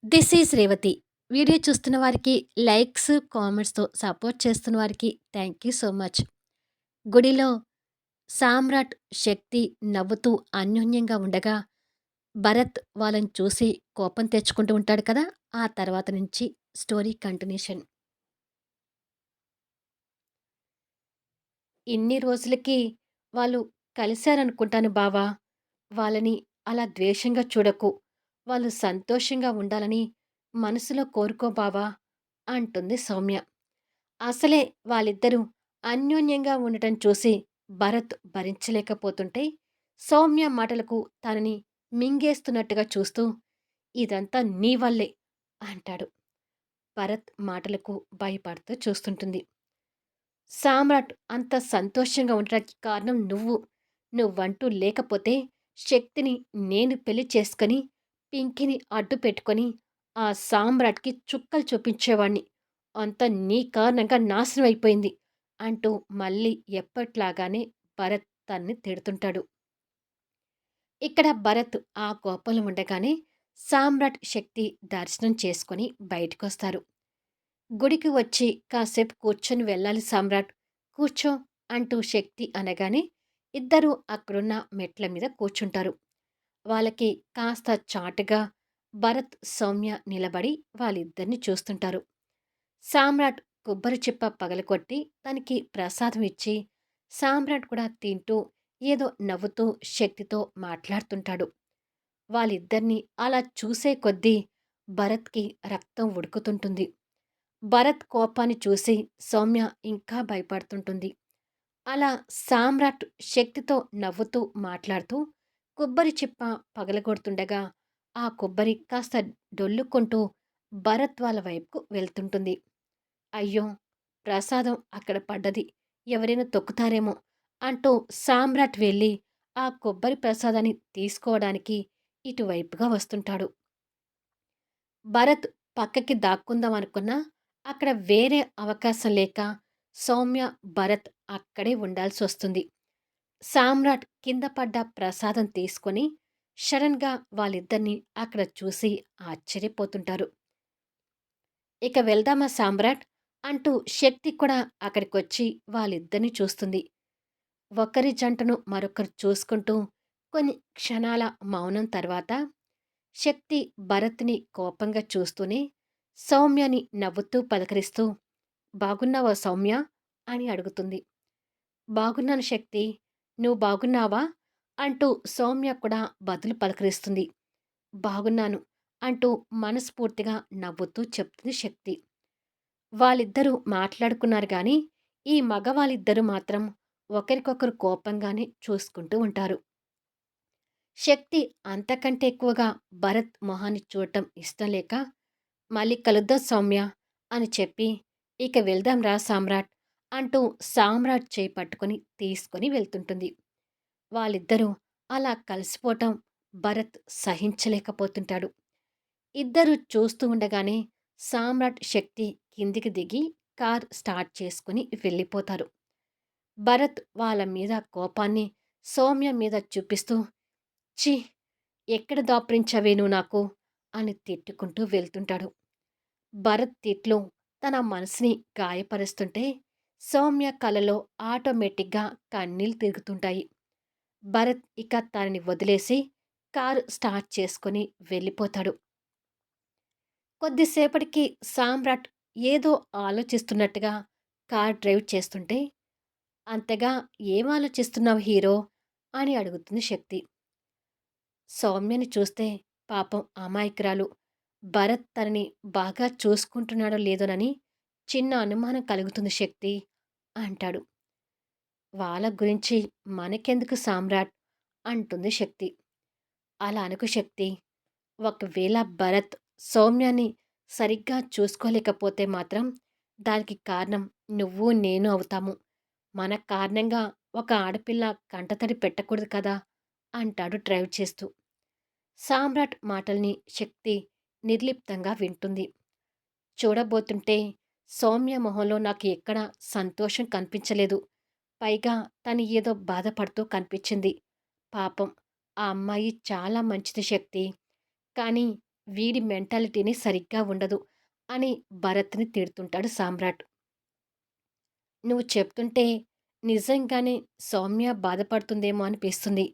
This is Revathi. Video చూస్తున్న వారికి likes, కామెంట్స్‌తో support చేస్తున్న వారికి థ్యాంక్ యూ సో మచ్. గుడిలో సామ్రాట్, శక్తి నవ్వుతూ అన్యోన్యంగా ఉండగా, భరత్ వాళ్ళని చూసి కోపం తెచ్చుకుంటూ ఉంటాడు కదా! ఆ తర్వాత నుంచి స్టోరీ కంటిన్యూషన్. ఇన్ని రోజులకి వాళ్ళు కలిసారనుకుంటాను బావ. వాళ్ళని అలా ద్వేషంగా చూడకు. వాళ్ళు సంతోషంగా ఉండాలని మనసులో కోరుకో బావ అంటుంది సౌమ్య. అసలే వాళ్ళిద్దరూ అన్యోన్యంగా ఉండటం చూసి భరత్ భరించలేకపోతుంటే, సౌమ్య మాటలకు తనని మింగేస్తున్నట్టుగా చూస్తూ, "ఇదంతా నీ వల్లే" అంటాడు. భరత్ మాటలకు భయపడుతూ చూస్తుంటుంది. "సామ్రాట్ అంత సంతోషంగా ఉండటానికి కారణం నువ్వు. నువ్వంటూ లేకపోతే శక్తిని నేను పెళ్లి చేసుకొని, పింకీని అడ్డు పెట్టుకొని, ఆ సామ్రాట్‌కి చుక్కలు చూపించేవాణ్ణి. అంతా నీ కారణంగా నాశనం అయిపోయింది" అంటూ మళ్ళీ ఎప్పట్లాగానే భరత్ తన్ని తిడుతుంటాడు. ఇక్కడ భరత్ ఆ కోపంలో ఉండగానే సామ్రాట్, శక్తి దర్శనం చేసుకొని బయటకొస్తారు. గుడికి వచ్చి కాసేపు కూర్చొని వెళ్ళాలి సామ్రాట్. కూర్చో అంటూ శక్తి అనగానే ఇద్దరూ అక్కడున్న మెట్ల మీద కూర్చుంటారు. వాళ్ళకి కాస్త చాటుగా భరత్, సౌమ్య నిలబడి వాళ్ళిద్దరిని చూస్తుంటారు. సామ్రాట్ కొబ్బరి చిప్ప పగలగొట్టి తనకి ప్రసాదం ఇచ్చి, సామ్రాట్ కూడా తింటూ ఏదో నవ్వుతూ శక్తితో మాట్లాడుతుంటాడు. వాళ్ళిద్దరినీ అలా చూసే కొద్దీ భరత్‌కి రక్తం ఉడుకుతుంటుంది. భరత్ కోపాన్ని చూసి సౌమ్య ఇంకా భయపడుతుంటుంది. అలా సామ్రాట్ శక్తితో నవ్వుతూ మాట్లాడుతూ కొబ్బరి చిప్ప పగలగొడుతుండగా, ఆ కొబ్బరి కాస్త డొల్లుకుంటూ భరత్ వాళ్ళ వైపుకు వెళ్తుంటుంది. అయ్యో! ప్రసాదం అక్కడ పడ్డది. ఎవరైనా తొక్కుతారేమో అంటూ సామ్రాట్ వెళ్ళి ఆ కొబ్బరి ప్రసాదాన్ని తీసుకోవడానికి ఇటువైపుగా వస్తుంటాడు. భరత్ పక్కకి దాక్కుందాం అనుకున్నా, అక్కడ వేరే అవకాశం లేక సౌమ్య, భరత్ అక్కడే ఉండాల్సొస్తుంది. సామ్రాట్ కింద పడ్డ ప్రసాదం తీసుకొని షడన్‌గా వాళ్ళిద్దరిని అక్కడ చూసి ఆశ్చర్యపోతుంటారు. "ఇక వెళ్దామా సామ్రాట్" అంటూ శక్తి కూడా అక్కడికొచ్చి వాళ్ళిద్దరిని చూస్తుంది. ఒకరి జంటను మరొకరు చూసుకుంటూ కొన్ని క్షణాల మౌనం తర్వాత శక్తి భరత్‌ని కోపంగా చూస్తూనే సౌమ్యని నవ్వుతూ పలకరిస్తూ, "బాగున్నావా సౌమ్య?" అని అడుగుతుంది. "బాగున్నాను శక్తి. నువ్వు బాగున్నావా?" అంటూ సౌమ్య కూడా బదులు పలకరిస్తుంది. "బాగున్నాను" అంటూ మనస్ఫూర్తిగా నవ్వుతూ చెప్తుంది శక్తి. వాళ్ళిద్దరూ మాట్లాడుకున్నారు గానీ, ఈ మగవాళ్ళిద్దరూ మాత్రం ఒకరికొకరు కోపంగానే చూసుకుంటూ ఉంటారు. శక్తి అంతకంటే ఎక్కువగా భరత్ మొహాన్ని చూడటం ఇష్టం లేక, "మళ్ళీ కలుద్దాం సౌమ్య" అని చెప్పి, "ఇక వెళ్దాం రా సామ్రాట్" అంటూ సామ్రాట్ చేయి పట్టుకొని తీసుకొని వెళ్తుంటుంది. వాళ్ళిద్దరూ అలా కలిసిపోవటం భరత్ సహించలేకపోతుంటాడు. ఇద్దరూ చూస్తూ ఉండగానే సామ్రాట్, శక్తి కిందికి దిగి కార్ స్టార్ట్ చేసుకుని వెళ్ళిపోతారు. భరత్ వాళ్ళ మీద కోపాన్ని సౌమ్య మీద చూపిస్తూ, "ఛీ! ఎక్కడ దాపురించావే నువ్వు నాకు" అని తిట్టుకుంటూ వెళ్తుంటాడు. భరత్ తిట్లు తన మనసుని గాయపరుస్తుంటే సౌమ్య కలలో ఆటోమేటిక్గా కన్నీళ్లు తిరుగుతుంటాయి. భరత్ ఇక తనని వదిలేసి కారు స్టార్ట్ చేసుకొని వెళ్ళిపోతాడు. కొద్దిసేపటికి సామ్రాట్ ఏదో ఆలోచిస్తున్నట్టుగా కార్ డ్రైవ్ చేస్తుంటే, "అంతగా ఏం ఆలోచిస్తున్నావు హీరో" అని అడుగుతుంది శక్తి. సౌమ్యని చూస్తే పాపం అమాయకురాలు. భరత్ తనని బాగా చూసుకుంటున్నాడో లేదోనని చిన్న అనుమానం కలుగుతుంది శక్తి అంటాడు. "వాళ్ళ గురించి మనకెందుకు సామ్రాట్" అంటుంది శక్తి. "అలా అనకు శక్తి. ఒకవేళ భరత్ సౌమ్యాన్ని సరిగ్గా చూసుకోలేకపోతే మాత్రం దానికి కారణం నువ్వు నేను అవుతాము. మన కారణంగా ఒక ఆడపిల్ల కంటతడి పెట్టకూడదు కదా" అంటాడు డ్రైవ్ చేస్తూ. సామ్రాట్ మాటల్ని శక్తి నిర్లిప్తంగా వింటుంది. చూడబోతుంటే సౌమ్య మొహంలో నాకు ఎక్కడా సంతోషం కనిపించలేదు. పైగా తను ఏదో బాధపడుతూ కనిపించింది. పాపం ఆ అమ్మాయి చాలా మంచిది శక్తి. కానీ వీడి మెంటాలిటీని సరిగ్గా ఉండదు అని భరత్‌ని తిడుతుంటాడు సామ్రాట్. నువ్వు చెప్తుంటే నిజంగానే సౌమ్య బాధపడుతుందేమో అనిపిస్తుంది.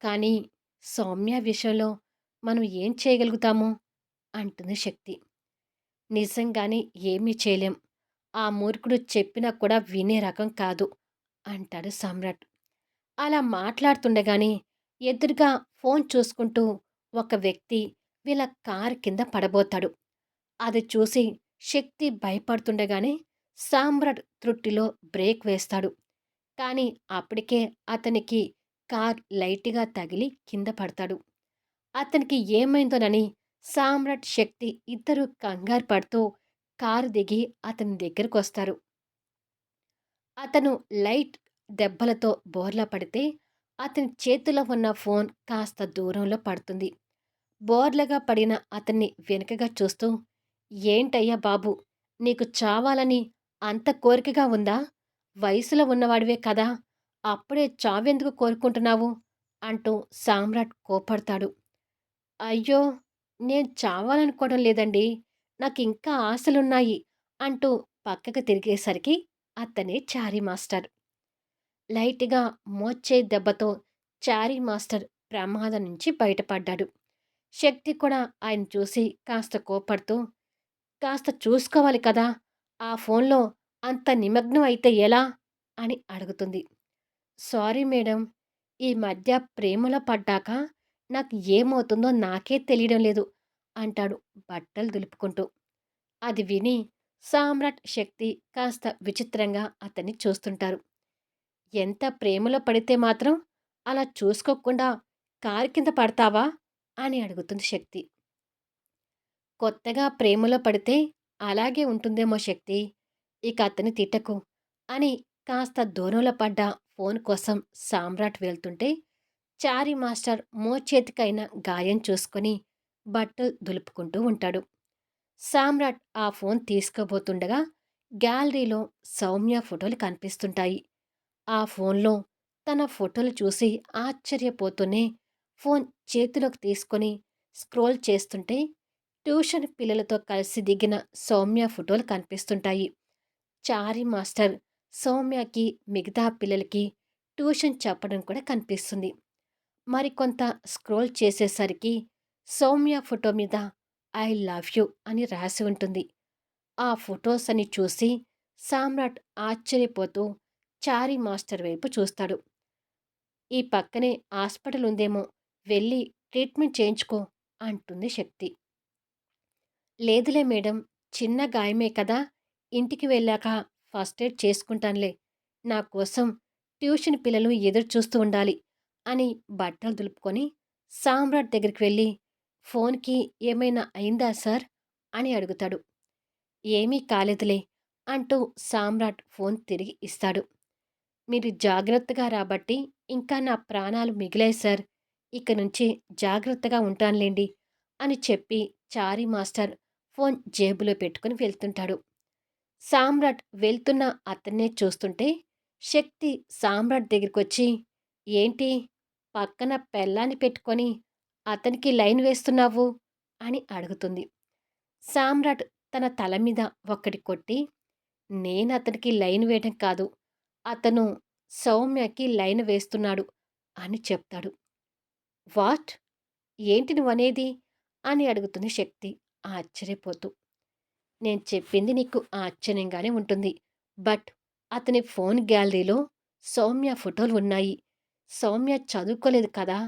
కానీ సౌమ్య విషయంలో మనం ఏం చేయగలుగుతాము? అంటుంది శక్తి. నిజంగానే ఏమీ చేయలేం. ఆ మూర్ఖుడు చెప్పినా కూడా వినే రకం కాదు అంటాడు సమ్రాట్. అలా మాట్లాడుతుండగానే ఎదురుగా ఫోన్ చూసుకుంటూ ఒక వ్యక్తి వీళ్ళ కారు కింద పడబోతాడు. అది చూసి శక్తి భయపడుతుండగానే సామ్రాట్ త్రుట్టిలో బ్రేక్ వేస్తాడు. కానీ అప్పటికే అతనికి కార్ లైట్‌గా తగిలి కింద పడతాడు. అతనికి ఏమైందోనని సామ్రాట్, శక్తి ఇద్దరూ కంగారు పడుతూ కారు దిగి అతని దగ్గరకొస్తారు. అతను లైట్ దెబ్బలతో బోర్లా పడితే అతని చేతిలో ఉన్న ఫోన్ కాస్త దూరంలో పడుతుంది. బోర్లగా పడిన అతన్ని వెనుకగా చూస్తూ, "ఏంటయ్యా బాబు! నీకు చావాలని అంత కోరికగా ఉందా? వయసులో ఉన్నవాడివే కదా! అప్పుడే చావెందుకు కోరుకుంటున్నావు?" అంటూ సామ్రాట్ కోప్పడతాడు. "అయ్యో! నేను చావాలనుకోవడం లేదండి. నాకింకా ఆశలున్నాయి" అంటూ పక్కకి తిరిగేసరికి అతనే చారీ మాస్టర్. లైట్‌గా మోచేయి దెబ్బతో చారీ మాస్టర్ ప్రమాదం నుంచి బయటపడ్డాడు. శక్తి కూడా ఆయన చూసి కాస్త కోప్పడుతూ, "కాస్త చూసుకోవాలి కదా! ఆ ఫోన్‌లో అంత నిమగ్నం అయితే ఎలా?" అని అడుగుతుంది. "Sorry madam. ఈ మధ్య ప్రేమలో పడ్డాక నాకు ఏమవుతుందో నాకే తెలియడం లేదు" అంటాడు బట్టలు దులుపుకుంటూ. అది విని సామ్రాట్, శక్తి కాస్త విచిత్రంగా అతన్ని చూస్తుంటారు. ఎంత ప్రేమలో పడితే మాత్రం అలా చూసుకోకుండా కారు కింద పడతావా? అని అడుగుతుంది శక్తి. కొత్తగా ప్రేమలో పడితే అలాగే ఉంటుందేమో శక్తి. ఇక అతన్ని తిట్టకు అని కాస్త దూరంలో పడ్డ ఫోన్ కోసం సామ్రాట్ వెళ్తుంటే చారీ మాస్టర్ మోచేతికైన గాయం చూసుకొని బట్టలు దులుపుకుంటూ ఉంటాడు. సామ్రాట్ ఆ ఫోన్ తీసుకోబోతుండగా గ్యాలరీలో సౌమ్య ఫోటోలు కనిపిస్తుంటాయి. ఆ ఫోన్లో తన ఫోటోలు చూసి ఆశ్చర్యపోతూనే ఫోన్ చేతిలోకి తీసుకొని స్క్రోల్ చేస్తుంటే ట్యూషన్ పిల్లలతో కలిసి దిగిన సౌమ్య ఫోటోలు కనిపిస్తుంటాయి. చారీ మాస్టర్ సౌమ్యకి మిగతా పిల్లలకి ట్యూషన్ చెప్పడం కూడా కనిపిస్తుంది. మరికొంత స్క్రోల్ చేసేసరికి సౌమ్య ఫోటో మీద ఐ లవ్ యూ అని రాసి ఉంటుంది. ఆ ఫొటోస్ అని చూసి సామ్రాట్ ఆశ్చర్యపోతూ చారీ మాస్టర్ వైపు చూస్తాడు. ఈ పక్కనే హాస్పిటల్ ఉందేమో, వెళ్ళి ట్రీట్మెంట్ చేయించుకో అంటుంది శక్తి. లేదులే మేడం, చిన్న గాయమే కదా, ఇంటికి వెళ్ళాక ఫస్ట్ ఎయిడ్ చేసుకుంటానులే. నా కోసం ట్యూషన్ పిల్లలు ఎదురు చూస్తూ ఉండాలి అని బట్టలు దులుపుకొని సామ్రాట్ దగ్గరికి వెళ్ళి ఫోన్కి ఏమైనా అయిందా సార్ అని అడుగుతాడు. ఏమీ కాలేదులే అంటూ సామ్రాట్ ఫోన్ తిరిగి ఇస్తాడు. మీరు జాగ్రత్తగా రాబట్టి ఇంకా నా ప్రాణాలు మిగిలాయి సార్. ఇక నుంచి జాగ్రత్తగా ఉంటానులేండి అని చెప్పి చారీ మాస్టర్ ఫోన్ జేబులో పెట్టుకుని వెళ్తుంటాడు. సామ్రాట్ వెళ్తున్న అతన్నే చూస్తుంటే శక్తి సామ్రాట్ దగ్గరికొచ్చి, ఏంటి పక్కన పెళ్ళాన్ని పెట్టుకొని అతనికి లైన్ వేస్తున్నావు అని అడుగుతుంది. సామ్రాట్ తన తల మీద ఒక్కటి కొట్టి, నేనతనికి లైన్ వేయడం కాదు, అతను సౌమ్యకి లైన్ వేస్తున్నాడు అని చెప్తాడు. వాట్? ఏంటి నువ్వనేది? అని అడుగుతుంది శక్తి ఆశ్చర్యపోతూ. నేను చెప్పింది నీకు ఆశ్చర్యంగానే ఉంటుంది. బట్ అతని ఫోన్ గ్యాలరీలో సౌమ్య ఫోటోలు ఉన్నాయి. సౌమ్య చదువుకోలేదు కదా!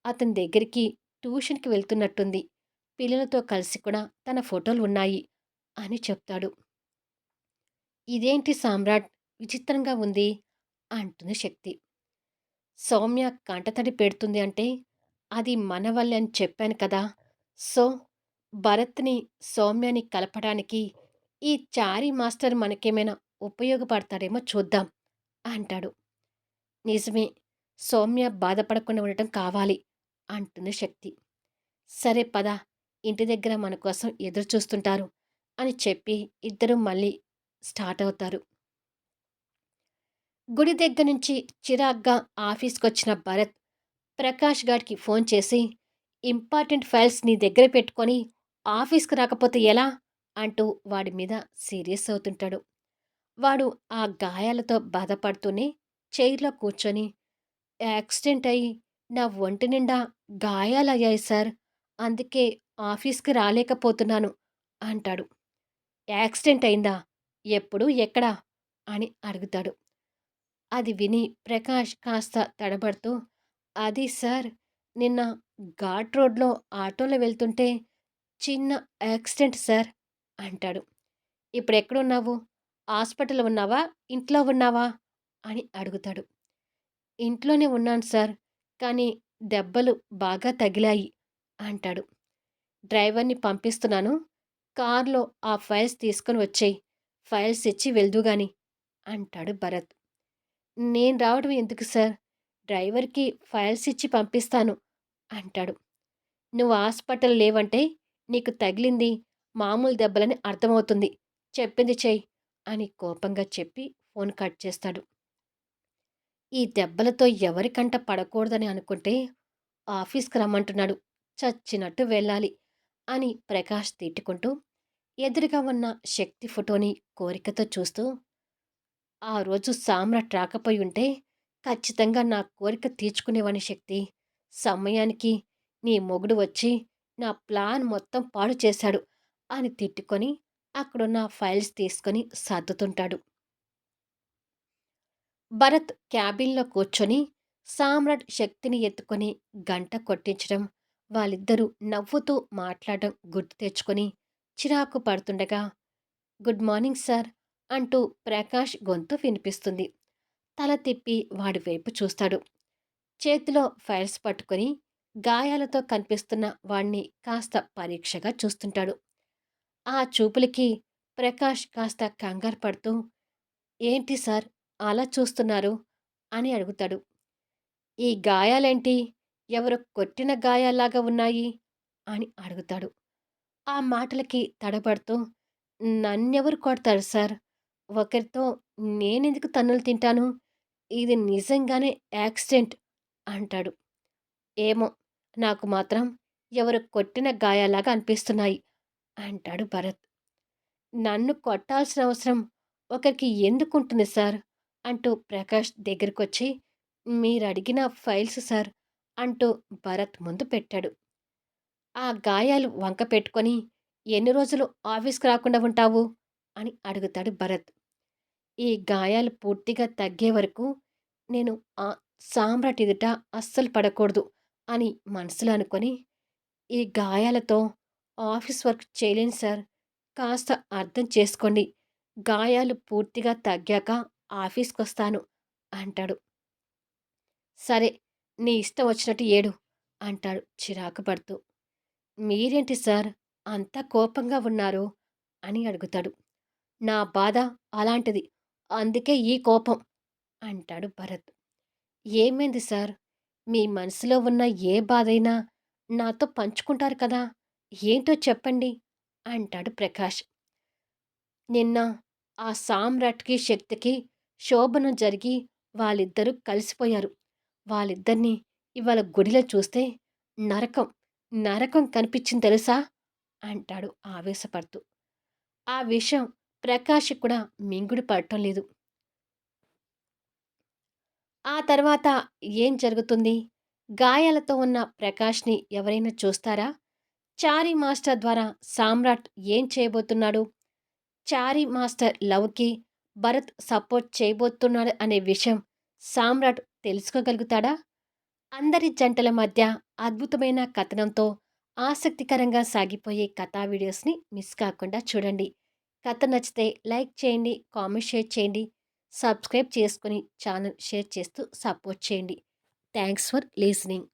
అతని దగ్గరికి ట్యూషన్‌కి వెళ్తున్నట్టుంది. పిల్లలతో కలిసి కూడా తన ఫోటోలు ఉన్నాయి అని చెప్తాడు. ఇదేంటి సామ్రాట్ విచిత్రంగా ఉంది అంటుంది శక్తి. సౌమ్య కంటతడి పెడుతుంది అంటే అది మన వల్లే అని చెప్పాను కదా! సో, భరత్‌ని, సౌమ్యని కలపడానికి ఈ చారీ మాస్టర్ మనకేమైనా ఉపయోగపడతాడేమో చూద్దాం అంటాడు. నిజమే, సౌమ్య బాధపడకుండా ఉండటం కావాలి అంటుంది శక్తి. సరే పద, ఇంటి దగ్గర మన కోసం ఎదురు చూస్తుంటారు అని చెప్పి ఇద్దరూ మళ్ళీ స్టార్ట్ అవుతారు. గుడి దగ్గర నుంచి చిరాగ్గా ఆఫీస్‌కొచ్చిన భరత్ ప్రకాష్ గాడికి ఫోన్ చేసి, ఇంపార్టెంట్ ఫైల్స్ నీ దగ్గర పెట్టుకొని ఆఫీస్‌కి రాకపోతే ఎలా?" అంటూ వాడి మీద సీరియస్ అవుతుంటాడు. వాడు ఆ గాయాలతో బాధపడుతూనే చైర్‌లో కూర్చొని, "యాక్సిడెంట్ అయ్యి నా ఒంటి నిండా గాయాలయ్యాయి సార్. అందుకే ఆఫీస్‌కి రాలేకపోతున్నాను" అంటాడు. "యాక్సిడెంట్ అయిందా? ఎప్పుడు? ఎక్కడ?" అని అడుగుతాడు. అది విని ప్రకాష్ కాస్త తడబడుతూ, "అది సార్, నిన్న ఘాట్ రోడ్‌లో ఆటోలో వెళ్తుంటే చిన్న యాక్సిడెంట్ సార్" అంటాడు. "ఇప్పుడెక్కడున్నావు? హాస్పిటల్‌లో ఉన్నావా? ఇంట్లో ఉన్నావా?" అని అడుగుతాడు. "ఇంట్లోనే ఉన్నాను సార్. కానీ దెబ్బలు బాగా తగిలాయి" అంటాడు. "డ్రైవర్‌ని పంపిస్తున్నాను. కార్‌లో ఆ ఫైల్స్ తీసుకొని వచ్చెయి. ఫైల్స్ ఇచ్చి వెళ్దువు గాని" అంటాడు భరత్. "నేను రావడం ఎందుకు సార్? డ్రైవర్‌కి ఫైల్స్ ఇచ్చి పంపిస్తాను" అంటాడు. "నువ్వు హాస్పిటల్ లేవంటే నీకు తగిలింది మామూలు దెబ్బలని అర్థమవుతుంది. చెప్పింది చెయ్యి" అని కోపంగా చెప్పి ఫోన్ కట్ చేస్తాడు. ఈ దెబ్బలతో ఎవరి కంట పడకూడదని అనుకుంటే ఆఫీస్‌కి రమ్మంటున్నాడు. చచ్చినట్టు వెళ్ళాలి అని ప్రకాష్ తిట్టుకుంటూ ఎదురుగా ఉన్న శక్తి ఫోటోని కోరికతో చూస్తూ, "ఆ రోజు సామ్రాట్ రాకపోయుంటే ఖచ్చితంగా నా కోరిక తీర్చుకునేవాడిని శక్తి. సమయానికి నీ మొగుడు వచ్చి నా ప్లాన్ మొత్తం పాడు చేశాడు" అని తిట్టుకొని అక్కడున్న ఫైల్స్ తీసుకొని సర్దుతుంటాడు. భరత్ క్యాబిన్‌లో కూర్చొని సామ్రాట్ శక్తిని ఎత్తుకొని గంట కొట్టించడం, వాళ్ళిద్దరూ నవ్వుతూ మాట్లాడడం గుర్తు తెచ్చుకొని చిరాకు పడుతుండగా, "గుడ్ మార్నింగ్ సార్" అంటూ ప్రకాష్ గొంతు వినిపిస్తుంది. తల తిప్పి వాడి వైపు చూస్తాడు. చేతిలో ఫైల్స్ పట్టుకొని గాయాలతో కనిపిస్తున్న వాణ్ణి కాస్త పరీక్షగా చూస్తుంటాడు. ఆ చూపులకి ప్రకాష్ కాస్త కంగారు పడుతూ, "ఏంటి సార్ అలా చూస్తున్నారు?" అని అడుగుతాడు. "ఈ గాయాలేంటి? ఎవరో కొట్టిన గాయాల్లాగా ఉన్నాయి" అని అడుగుతాడు. ఆ మాటలకి తడబడుతూ, "నన్నెవరు కొడతారు సార్? ఒకరితో నేనెందుకు తన్నులు తింటాను? ఇది నిజంగానే యాక్సిడెంట్" అంటాడు. "ఏమో, నాకు మాత్రం ఎవరో కొట్టిన గాయాల్లాగా అనిపిస్తున్నాయి" అంటాడు భరత్. "నన్ను కొట్టాల్సిన అవసరం ఒకరికి ఎందుకుంటుంది సార్?" అంటూ ప్రకాష్ దగ్గరకొచ్చి, "మీరడిగిన ఫైల్స్ సార్" అంటూ భరత్ ముందు పెట్టాడు. ఆ గాయాలు వంక పెట్టుకొని, "ఎన్ని రోజులు ఆఫీస్‌కి రాకుండా ఉంటావు?" అని అడుగుతాడు భరత్. "ఈ గాయాలు పూర్తిగా తగ్గే వరకు నేను ఆ సామ్రాట్ ఎదుట అస్సలు పడకూడదు" అని మనసులో అనుకొని, "ఈ గాయాలతో ఆఫీస్ వర్క్ చేయలేను సార్. కాస్త అర్థం చేసుకోండి. గాయాలు పూర్తిగా తగ్గాక ఆఫీస్‌కొస్తాను" అంటాడు. "సరే, నీ ఇష్టం వచ్చినట్టు ఏడు" అంటాడు చిరాకు పడుతూ. "మీరేంటి సార్ అంత కోపంగా ఉన్నారు?" అని అడుగుతాడు. "నా బాధ అలాంటిది. అందుకే ఈ కోపం" అంటాడు భరత్. "ఏమైంది సార్? మీ మనసులో ఉన్న ఏ బాధైనా నాతో పంచుకుంటారు కదా! ఏంటో చెప్పండి" అంటాడు ప్రకాష్. "నిన్న ఆ సామ్రాట్‌కి, శక్తికి శోభనం జరిగి వాళ్ళిద్దరూ కలిసిపోయారు. వాళ్ళిద్దరిని ఇవాళ గుడిలో చూస్తే నరకం, నరకం కనిపించింది తెలుసా?" అంటాడు ఆవేశపడుతూ. ఆ విషయం ప్రకాష్‌కి కూడా మింగుడు పడటం లేదు. ఆ తర్వాత ఏం జరుగుతుంది? గాయాలతో ఉన్న ప్రకాష్‌ని ఎవరైనా చూస్తారా? చారీ మాస్టర్ ద్వారా సామ్రాట్ ఏం చేయబోతున్నాడు? చారీ మాస్టర్ లవ్‌కి భరత్ సపోర్ట్ చేయబోతున్నాడు అనే విషయం సామ్రాట్ తెలుసుకోగలుగుతాడా? అందరి జంటల మధ్య అద్భుతమైన కథనంతో ఆసక్తికరంగా సాగిపోయే కథా వీడియోస్ని మిస్ కాకుండా చూడండి. కథ నచ్చితే లైక్ చేయండి, కామెంట్ షేర్ చేయండి, సబ్స్క్రైబ్ చేసుకొని ఛానల్ షేర్ చేస్తూ సపోర్ట్ చేయండి. Thanks for listening.